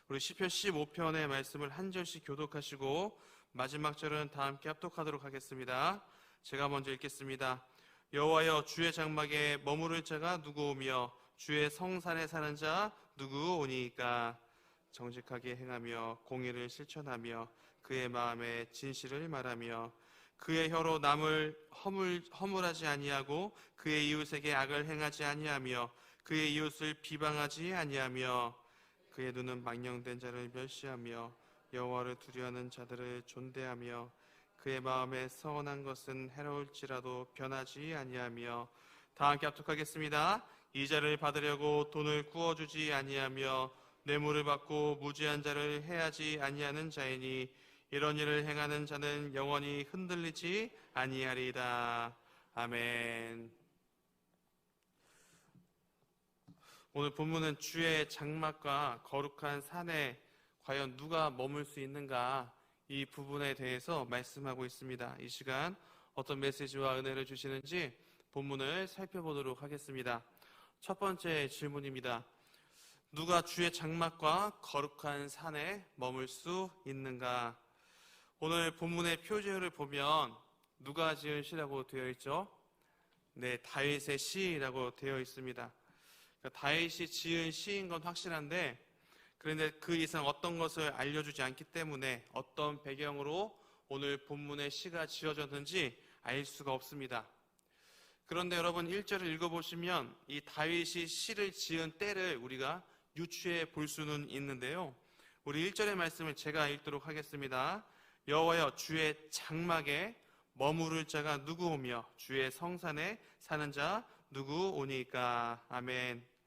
우리 시편 15편의 말씀을 한 절씩 교독하시고 마지막 절은 다 함께 합독하도록 하겠습니다. 제가 먼저 읽겠습니다. 여호와여, 주의 장막에 머무를 자가 누구오며 주의 성산에 사는 자 누구오니까? 정직하게 행하며 공의를 실천하며 그의 마음에 진실을 말하며 그의 혀로 남을 허물하지 아니하고 그의 이웃에게 악을 행하지 아니하며 그의 이웃을 비방하지 아니하며 그의 눈은 망령된 자를 멸시하며 여호와를 두려워하는 자들을 존대하며 그의 마음에 서운한 것은 해로울지라도 변하지 아니하며. 다 함께 합독하겠습니다. 이자를 받으려고 돈을 구워주지 아니하며 뇌물을 받고 무지한 자를 해하지 아니하는 자이니 이런 일을 행하는 자는 영원히 흔들리지 아니하리이다. 아멘. 오늘 본문은 주의 장막과 거룩한 산에 과연 누가 머물 수 있는가, 이 부분에 대해서 말씀하고 있습니다. 이 시간 어떤 메시지와 은혜를 주시는지 본문을 살펴보도록 하겠습니다. 첫 번째 질문입니다. 누가 주의 장막과 거룩한 산에 머물 수 있는가? 오늘 본문의 표제를 보면 누가 지은 시라고 되어 있죠? 네, 다윗의 시라고 되어 있습니다. 그러니까 다윗이 지은 시인 건 확실한데, 그런데 그 이상 어떤 것을 알려주지 않기 때문에 어떤 배경으로 오늘 본문의 시가 지어졌는지 알 수가 없습니다. 그런데 여러분 1절을 읽어보시면 이 다윗이 시를 지은 때를 우리가 유추해 볼 수는 있는데요. 우리 1절의 말씀을 제가 읽도록 하겠습니다. 여호와여, 주의 장막에 머무를 자가 누구오며 주의 성산에 사는 자 누구오니까? 아멘.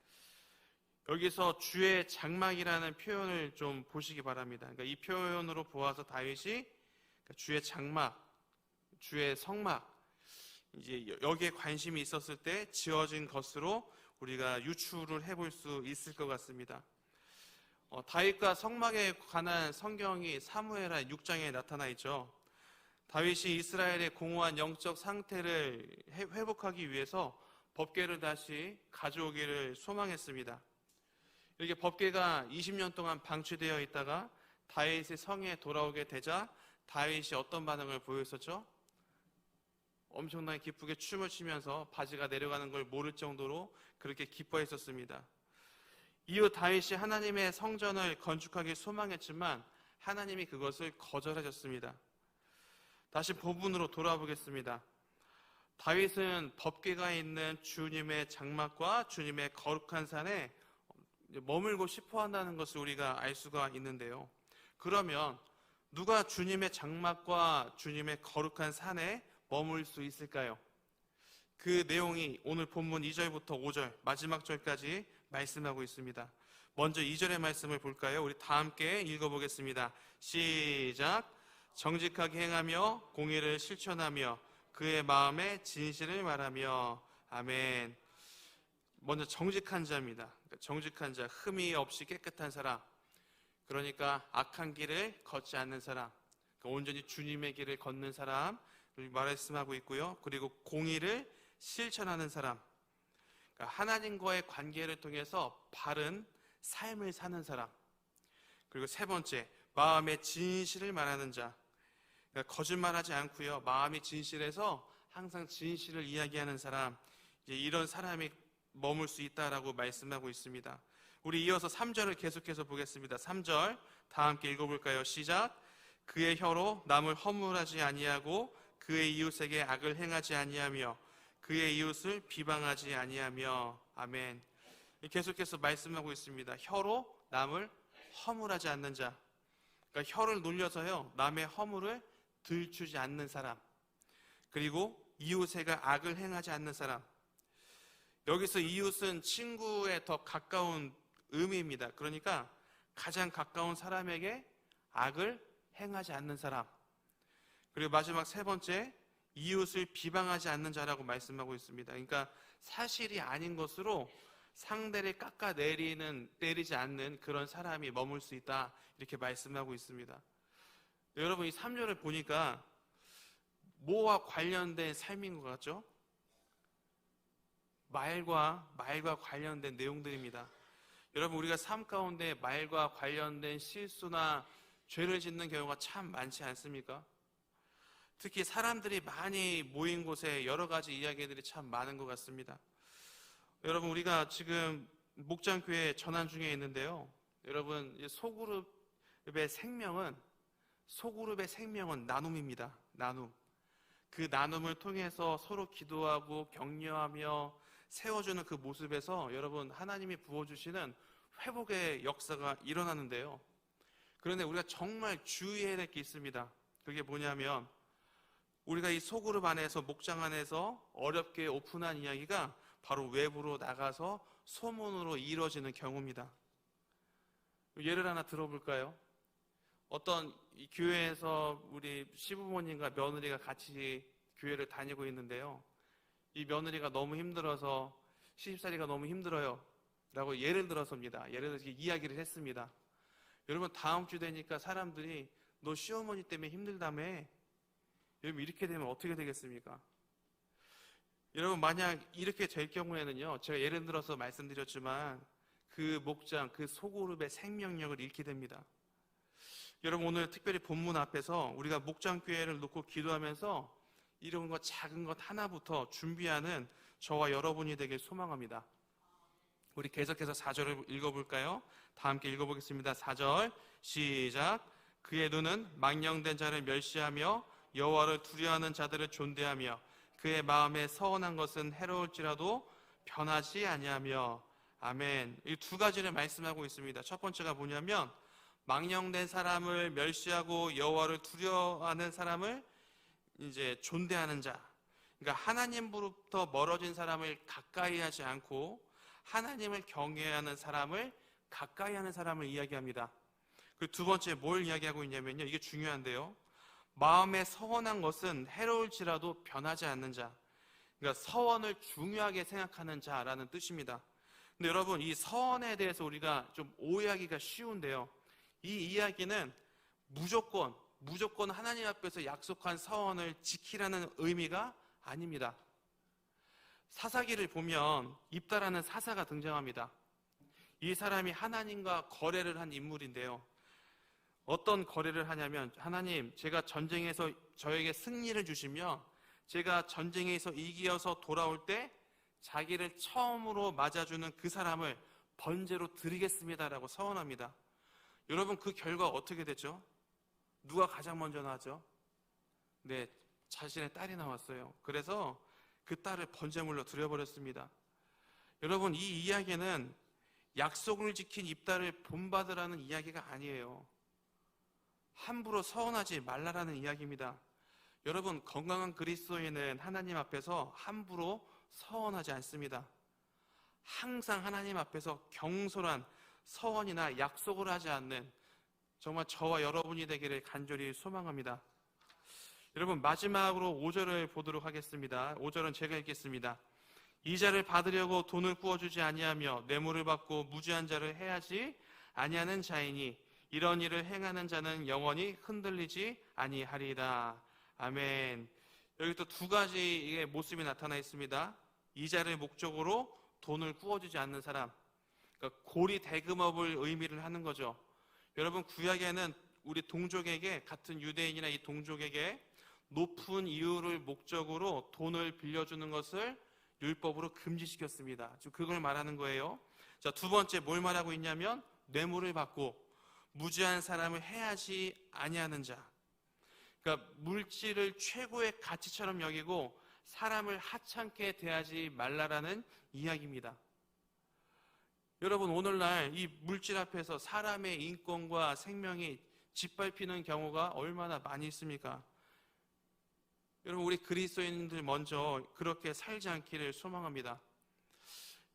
여기서 주의 장막이라는 표현을 좀 보시기 바랍니다. 그러니까 이 표현으로 보아서 다윗이 주의 장막, 주의 성막, 이제 여기에 관심이 있었을 때 지어진 것으로 우리가 유추를 해볼 수 있을 것 같습니다. 다윗과 성막에 관한 성경이 사무엘하 6장에 나타나 있죠. 다윗이 이스라엘의 공허한 영적 상태를 회복하기 위해서 법궤를 다시 가져오기를 소망했습니다. 이렇게 법궤가 20년 동안 방치되어 있다가 다윗의 성에 돌아오게 되자 다윗이 어떤 반응을 보였었죠? 엄청나게 기쁘게 춤을 추면서 바지가 내려가는 걸 모를 정도로 그렇게 기뻐했었습니다. 이후 다윗이 하나님의 성전을 건축하길 소망했지만 하나님이 그것을 거절하셨습니다. 다시 본문으로 돌아보겠습니다. 다윗은 법궤가 있는 주님의 장막과 주님의 거룩한 산에 머물고 싶어 한다는 것을 우리가 알 수가 있는데요. 그러면 누가 주님의 장막과 주님의 거룩한 산에 머물 수 있을까요? 그 내용이 오늘 본문 2절부터 5절 마지막 절까지 말씀하고 있습니다. 먼저 2절의 말씀을 볼까요? 우리 다 함께 읽어보겠습니다. 시작. 정직하게 행하며 공의를 실천하며 그의 마음에 진실을 말하며. 아멘. 먼저 정직한 자입니다. 정직한 자, 흠이 없이 깨끗한 사람, 그러니까 악한 길을 걷지 않는 사람, 온전히 주님의 길을 걷는 사람 말씀하고 있고요. 그리고 공의를 실천하는 사람, 그러니까 하나님과의 관계를 통해서 바른 삶을 사는 사람. 그리고 세 번째, 마음의 진실을 말하는 자, 그러니까 거짓말하지 않고요, 마음이 진실해서 항상 진실을 이야기하는 사람, 이런 사람이 머물 수 있다라고 말씀하고 있습니다. 우리 이어서 3절을 계속해서 보겠습니다. 3절 다 함께 읽어볼까요? 시작. 그의 혀로 남을 허물하지 아니하고 그의 이웃에게 악을 행하지 아니하며 그의 이웃을 비방하지 아니하며. 아멘. 계속해서 말씀하고 있습니다. 혀로 남을 허물하지 않는 자, 그러니까 혀를 놀려서요 남의 허물을 들추지 않는 사람, 그리고 이웃에게 악을 행하지 않는 사람. 여기서 이웃은 친구에 더 가까운 의미입니다. 그러니까 가장 가까운 사람에게 악을 행하지 않는 사람. 그리고 마지막 세 번째, 이웃을 비방하지 않는 자라고 말씀하고 있습니다. 그러니까 사실이 아닌 것으로 상대를 때리지 않는 그런 사람이 머물 수 있다, 이렇게 말씀하고 있습니다. 여러분, 이 3절을 보니까 뭐와 관련된 삶인 것 같죠? 말과 관련된 내용들입니다. 여러분, 우리가 삶 가운데 말과 관련된 실수나 죄를 짓는 경우가 참 많지 않습니까? 특히 사람들이 많이 모인 곳에 여러 가지 이야기들이 참 많은 것 같습니다. 여러분, 우리가 지금 목장교회 전환 중에 있는데요. 여러분, 소그룹의 생명은 나눔입니다. 나눔. 그 나눔을 통해서 서로 기도하고 격려하며 세워주는 그 모습에서 여러분, 하나님이 부어주시는 회복의 역사가 일어나는데요. 그런데 우리가 정말 주의해야 될 게 있습니다. 그게 뭐냐면, 우리가 이 소그룹 안에서, 목장 안에서 어렵게 오픈한 이야기가 바로 외부로 나가서 소문으로 이루어지는 경우입니다. 예를 하나 들어볼까요? 어떤 이 교회에서 우리 시부모님과 며느리가 같이 교회를 다니고 있는데요. 이 며느리가 너무 힘들어서 시집살이가 너무 힘들어요 라고 예를 들어서입니다. 예를 들어서 이야기를 했습니다. 여러분, 다음 주 되니까 사람들이 너 시어머니 때문에 힘들다며. 여러분, 이렇게 되면 어떻게 되겠습니까? 여러분, 만약 이렇게 될 경우에는요, 제가 예를 들어서 말씀드렸지만 그 목장, 그 소그룹의 생명력을 잃게 됩니다. 여러분, 오늘 특별히 본문 앞에서 우리가 목장교회를 놓고 기도하면서 이런 것, 작은 것 하나부터 준비하는 저와 여러분이 되길 소망합니다. 우리 계속해서 4절을 읽어볼까요? 다 함께 읽어보겠습니다. 4절 시작. 그의 눈은 망령된 자를 멸시하며 여호와를 두려워하는 자들을 존대하며 그의 마음에 서원한 것은 해로울지라도 변하지 아니하며. 아멘. 이 두 가지를 말씀하고 있습니다. 첫 번째가 뭐냐면, 망령된 사람을 멸시하고 여호와를 두려워하는 사람을 이제 존대하는 자. 그러니까 하나님으로부터 멀어진 사람을 가까이 하지 않고 하나님을 경외하는 사람을 가까이 하는 사람을 이야기합니다. 그 두 번째 뭘 이야기하고 있냐면요, 이게 중요한데요, 마음에 서원한 것은 해로울지라도 변하지 않는 자. 그러니까 서원을 중요하게 생각하는 자라는 뜻입니다. 근데 여러분, 이 서원에 대해서 우리가 좀 오해하기가 쉬운데요, 이 이야기는 무조건 하나님 앞에서 약속한 서원을 지키라는 의미가 아닙니다. 사사기를 보면 입다라는 사사가 등장합니다. 이 사람이 하나님과 거래를 한 인물인데요. 어떤 거래를 하냐면, 하나님, 제가 전쟁에서 저에게 승리를 주시면 제가 전쟁에서 이기어서 돌아올 때 자기를 처음으로 맞아주는 그 사람을 번제로 드리겠습니다라고 서원합니다. 여러분, 그 결과 어떻게 됐죠? 누가 가장 먼저 나왔죠? 네, 자신의 딸이 나왔어요. 그래서 그 딸을 번제물로 드려버렸습니다. 여러분, 이 이야기는 약속을 지킨 입다를 본받으라는 이야기가 아니에요. 함부로 서원하지 말라라는 이야기입니다. 여러분, 건강한 그리스도인은 하나님 앞에서 함부로 서원하지 않습니다. 항상 하나님 앞에서 경솔한 서원이나 약속을 하지 않는 정말 저와 여러분이 되기를 간절히 소망합니다. 여러분, 마지막으로 5절을 보도록 하겠습니다. 5절은 제가 읽겠습니다. 이자를 받으려고 돈을 구워주지 아니하며 뇌물을 받고 무지한 자를 해하지 아니하는 자이니 이런 일을 행하는 자는 영원히 흔들리지 아니하리이다. 아멘. 여기 또 두 가지의 모습이 나타나 있습니다. 이자를 목적으로 돈을 구워주지 않는 사람, 그러니까 고리 대금업을 의미를 하는 거죠. 여러분, 구약에는 우리 동족에게, 같은 유대인이나 이 동족에게 높은 이유를 목적으로 돈을 빌려주는 것을 율법으로 금지시켰습니다. 지금 그걸 말하는 거예요. 자, 두 번째 뭘 말하고 있냐면, 뇌물을 받고 무지한 사람을 해하지 아니하는 자. 그러니까 물질을 최고의 가치처럼 여기고 사람을 하찮게 대하지 말라라는 이야기입니다. 여러분, 오늘날 이 물질 앞에서 사람의 인권과 생명이 짓밟히는 경우가 얼마나 많이 있습니까? 여러분, 우리 그리스도인들 먼저 그렇게 살지 않기를 소망합니다.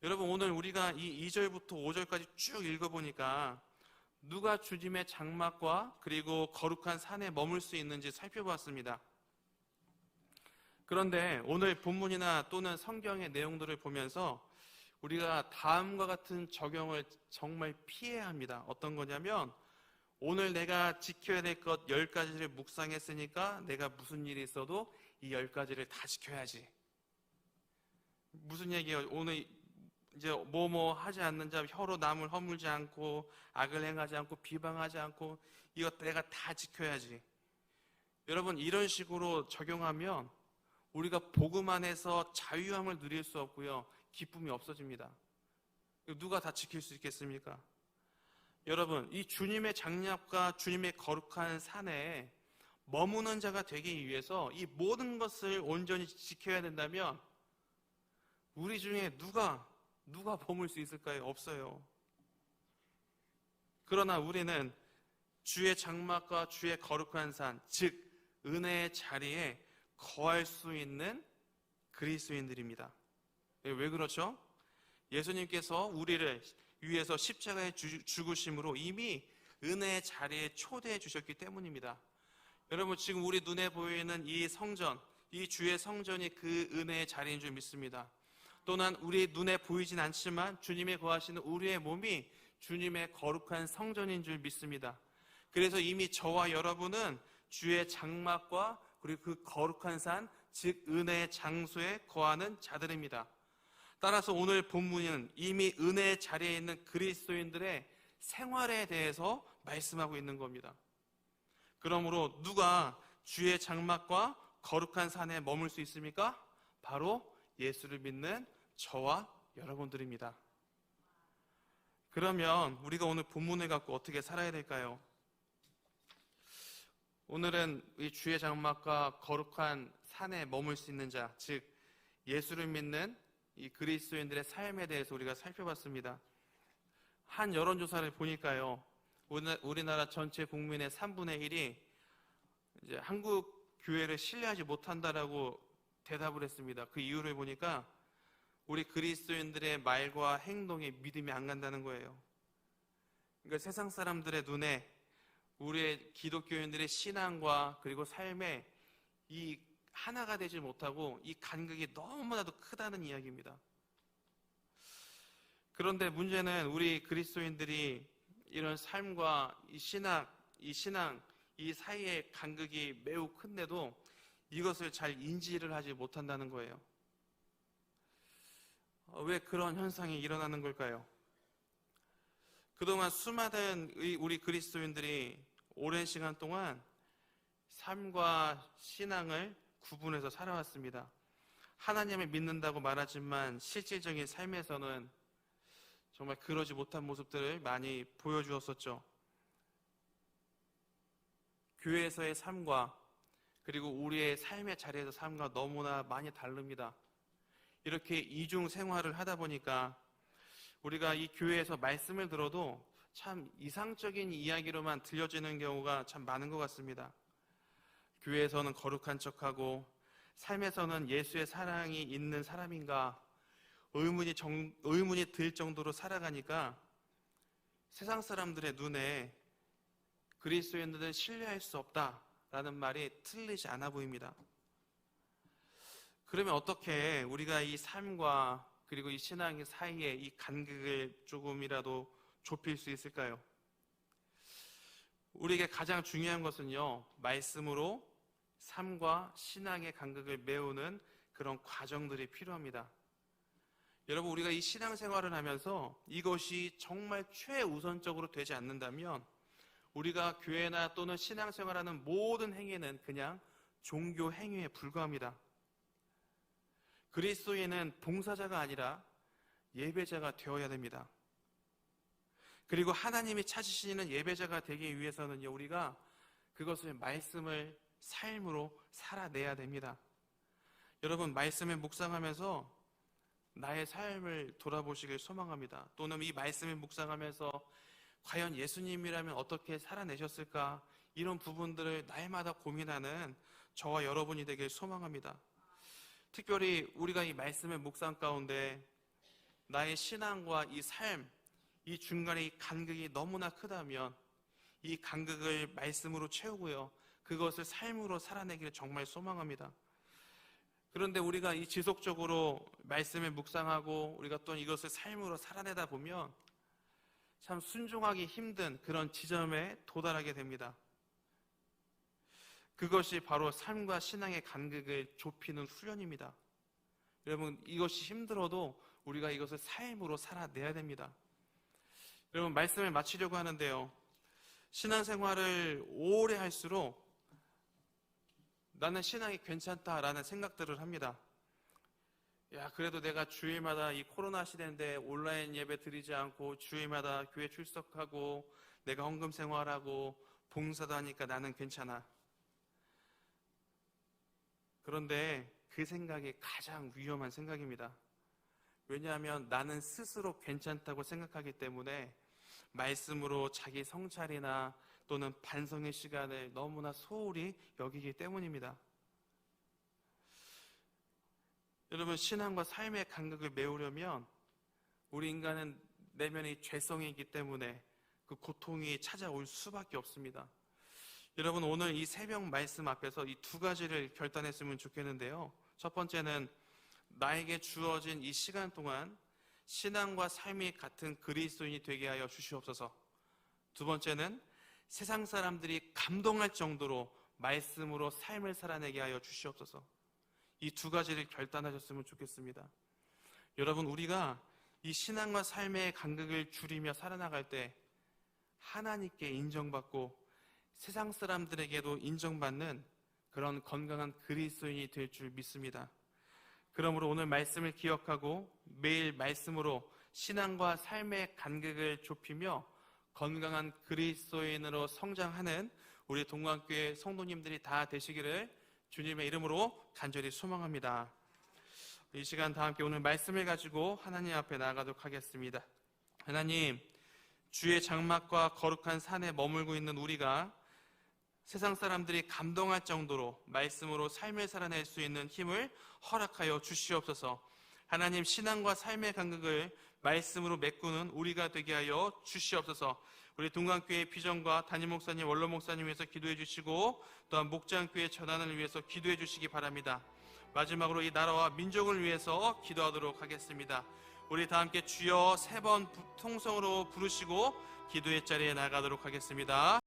여러분, 오늘 우리가 이 2절부터 5절까지 쭉 읽어보니까 누가 주님의 장막과 그리고 거룩한 산에 머물 수 있는지 살펴보았습니다. 그런데 오늘 본문이나 또는 성경의 내용들을 보면서 우리가 다음과 같은 적용을 정말 피해야 합니다. 어떤 거냐면, 오늘 내가 지켜야 될 것 10가지를 묵상했으니까 내가 무슨 일이 있어도 이 10가지를 다 지켜야지. 무슨 얘기예요? 오늘 이제 뭐뭐 하지 않는 자, 혀로 남을 허물지 않고 악을 행하지 않고 비방하지 않고 이것 내가 다 지켜야지. 여러분, 이런 식으로 적용하면 우리가 복음 안에서 자유함을 누릴 수 없고요, 기쁨이 없어집니다. 누가 다 지킬 수 있겠습니까? 여러분, 이 주님의 장막과 주님의 거룩한 산에 머무는 자가 되기 위해서 이 모든 것을 온전히 지켜야 된다면 우리 중에 누가 머물 수 있을까요? 없어요. 그러나 우리는 주의 장막과 주의 거룩한 산, 즉 은혜의 자리에 거할 수 있는 그리스도인들입니다. 왜 그렇죠? 예수님께서 우리를 위해서 십자가에 죽으심으로 이미 은혜의 자리에 초대해 주셨기 때문입니다. 여러분, 지금 우리 눈에 보이는 이 성전, 이 주의 성전이 그 은혜의 자리인 줄 믿습니다. 또한 우리 눈에 보이진 않지만 주님이 거하시는 우리의 몸이 주님의 거룩한 성전인 줄 믿습니다. 그래서 이미 저와 여러분은 주의 장막과 그리고 그 거룩한 산, 즉 은혜의 장소에 거하는 자들입니다. 따라서 오늘 본문은 이미 은혜의 자리에 있는 그리스도인들의 생활에 대해서 말씀하고 있는 겁니다. 그러므로 누가 주의 장막과 거룩한 산에 머물 수 있습니까? 바로 예수를 믿는 저와 여러분들입니다. 그러면 우리가 오늘 본문을 갖고 어떻게 살아야 될까요? 오늘은 이 주의 장막과 거룩한 산에 머물 수 있는 자, 즉 예수를 믿는 이 그리스도인들의 삶에 대해서 우리가 살펴봤습니다. 한 여론조사를 보니까요, 우리나라 전체 국민의 3분의 1이 이제 한국 교회를 신뢰하지 못한다라고 대답을 했습니다. 그 이유를 보니까 우리 그리스도인들의 말과 행동에 믿음이 안 간다는 거예요. 그러니까 세상 사람들의 눈에 우리의 기독교인들의 신앙과 그리고 삶에 이 하나가 되지 못하고 이 간극이 너무나도 크다는 이야기입니다. 그런데 문제는 우리 그리스도인들이 이런 삶과 이 신앙, 이 사이의 간극이 매우 큰데도 이것을 잘 인지를 하지 못한다는 거예요. 왜 그런 현상이 일어나는 걸까요? 그동안 수많은 우리 그리스도인들이 오랜 시간 동안 삶과 신앙을 구분해서 살아왔습니다. 하나님을 믿는다고 말하지만 실질적인 삶에서는 정말 그러지 못한 모습들을 많이 보여주었었죠. 교회에서의 삶과 그리고 우리의 삶의 자리에서 삶과 너무나 많이 다릅니다. 이렇게 이중 생활을 하다 보니까 우리가 이 교회에서 말씀을 들어도 참 이상적인 이야기로만 들려지는 경우가 참 많은 것 같습니다. 교회에서는 거룩한 척하고 삶에서는 예수의 사랑이 있는 사람인가 의문이 들 정도로 살아가니까 세상 사람들의 눈에 그리스도인들은 신뢰할 수 없다라는 말이 틀리지 않아 보입니다. 그러면 어떻게 우리가 이 삶과 그리고 이 신앙 사이에 이 간극을 조금이라도 좁힐 수 있을까요? 우리에게 가장 중요한 것은요, 말씀으로 삶과 신앙의 간극을 메우는 그런 과정들이 필요합니다. 여러분, 우리가 이 신앙생활을 하면서 이것이 정말 최우선적으로 되지 않는다면 우리가 교회나 또는 신앙생활하는 모든 행위는 그냥 종교 행위에 불과합니다. 그리스도인은 봉사자가 아니라 예배자가 되어야 됩니다. 그리고 하나님이 찾으시는 예배자가 되기 위해서는요, 우리가 그것을 말씀을 삶으로 살아내야 됩니다. 여러분, 말씀을 묵상하면서 나의 삶을 돌아보시길 소망합니다. 또는 이 말씀을 묵상하면서 과연 예수님이라면 어떻게 살아내셨을까? 이런 부분들을 날마다 고민하는 저와 여러분이 되길 소망합니다. 특별히 우리가 이 말씀의 묵상 가운데 나의 신앙과 이 삶, 이 중간에 이 간극이 너무나 크다면 이 간극을 말씀으로 채우고요, 그것을 삶으로 살아내기를 정말 소망합니다. 그런데 우리가 이 지속적으로 말씀을 묵상하고 우리가 또 이것을 삶으로 살아내다 보면 참 순종하기 힘든 그런 지점에 도달하게 됩니다. 그것이 바로 삶과 신앙의 간극을 좁히는 훈련입니다. 여러분, 이것이 힘들어도 우리가 이것을 삶으로 살아내야 됩니다. 여러분, 말씀을 마치려고 하는데요, 신앙생활을 오래 할수록 나는 신앙이 괜찮다라는 생각들을 합니다. 야, 그래도 내가 주일마다 이 코로나 시대인데 온라인 예배 드리지 않고 주일마다 교회 출석하고 내가 헌금 생활하고 봉사도 하니까 나는 괜찮아. 그런데 그 생각이 가장 위험한 생각입니다. 왜냐하면 나는 스스로 괜찮다고 생각하기 때문에 말씀으로 자기 성찰이나 또는 반성의 시간을 너무나 소홀히 여기기 때문입니다. 여러분, 신앙과 삶의 간격을 메우려면 우리 인간은 내면의 죄성이기 때문에 그 고통이 찾아올 수밖에 없습니다. 여러분, 오늘 이 새벽 말씀 앞에서 이 두 가지를 결단했으면 좋겠는데요. 첫 번째는 나에게 주어진 이 시간 동안 신앙과 삶이 같은 그리스도인이 되게 하여 주시옵소서. 두 번째는 세상 사람들이 감동할 정도로 말씀으로 삶을 살아내게 하여 주시옵소서. 이 두 가지를 결단하셨으면 좋겠습니다. 여러분, 우리가 이 신앙과 삶의 간격을 줄이며 살아나갈 때 하나님께 인정받고 세상 사람들에게도 인정받는 그런 건강한 그리스도인이 될 줄 믿습니다. 그러므로 오늘 말씀을 기억하고 매일 말씀으로 신앙과 삶의 간격을 좁히며 건강한 그리스도인으로 성장하는 우리 동관교회 성도님들이 다 되시기를 주님의 이름으로 간절히 소망합니다. 이 시간 다 함께 오늘 말씀을 가지고 하나님 앞에 나아가도록 하겠습니다. 하나님, 주의 장막과 거룩한 산에 머물고 있는 우리가 세상 사람들이 감동할 정도로 말씀으로 삶을 살아낼 수 있는 힘을 허락하여 주시옵소서. 하나님, 신앙과 삶의 간격을 말씀으로 메꾸는 우리가 되게 하여 주시옵소서. 우리 동관교회 비전과 담임 목사님, 원로 목사님 위해서 기도해 주시고 또한 목장교회 전환을 위해서 기도해 주시기 바랍니다. 마지막으로 이 나라와 민족을 위해서 기도하도록 하겠습니다. 우리 다 함께 주여 3번 통성으로 부르시고 기도의 자리에 나가도록 하겠습니다.